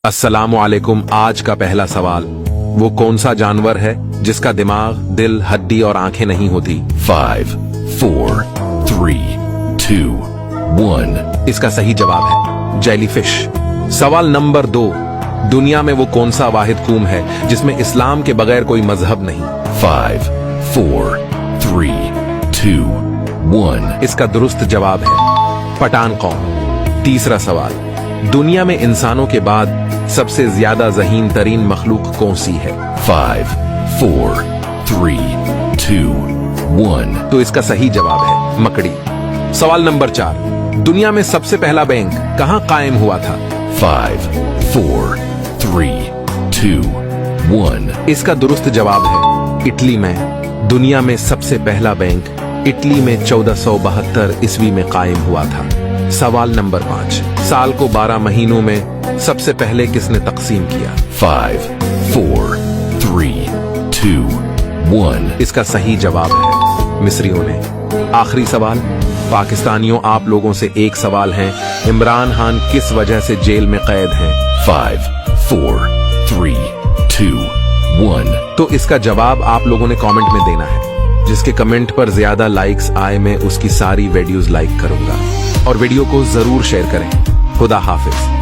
अस्सलामुअलैकुम। आज का पहला सवाल, वो कौन सा जानवर है जिसका दिमाग, दिल, हड्डी और आंखें नहीं होती? 5, 4, 3, 2, 1. इसका सही जवाब है जेलीफिश। सवाल नंबर 2, दुनिया में वो कौन सा वाहिद कौम है जिसमें इस्लाम के बगैर कोई मजहब नहीं? 5, 4, 3, 2, 1. इसका दुरुस्त जवाब है पठान कौम। तीसरा सवाल, दुनिया में इंसानों के बाद सबसे ज्यादा ज़हीन तरीन मखलूक कौन सी है? 5, 4, 3, 2, 1. तो इसका सही जवाब है मकड़ी। सवाल नंबर 4, दुनिया में सबसे पहला बैंक कहां कायम हुआ था? 5, 4, 3, 2, 1. इसका दुरुस्त जवाब है इटली में। दुनिया में सबसे पहला बैंक इटली में 1472 ईस्वी में कायम हुआ था। सवाल नंबर 5, साल को 12 महीनों में सबसे पहले किसने तकसीम किया? 5, 4, 3, 2, 1. इसका सही जवाब है मिस्रियों ने। आखिरी सवाल, पाकिस्तानियों आप लोगों से एक सवाल है, इमरान खान किस वजह से जेल में कैद हैं? 5, 4, 3, 2, 1. तो इसका जवाब आप लोगों ने कमेंट में देना है। जिसके कमेंट पर ज्यादा लाइक्स आए मैं उसकी सारी वीडियोस लाइक करूंगा और वीडियो को जरूर शेयर करें। खुदा हाफिज।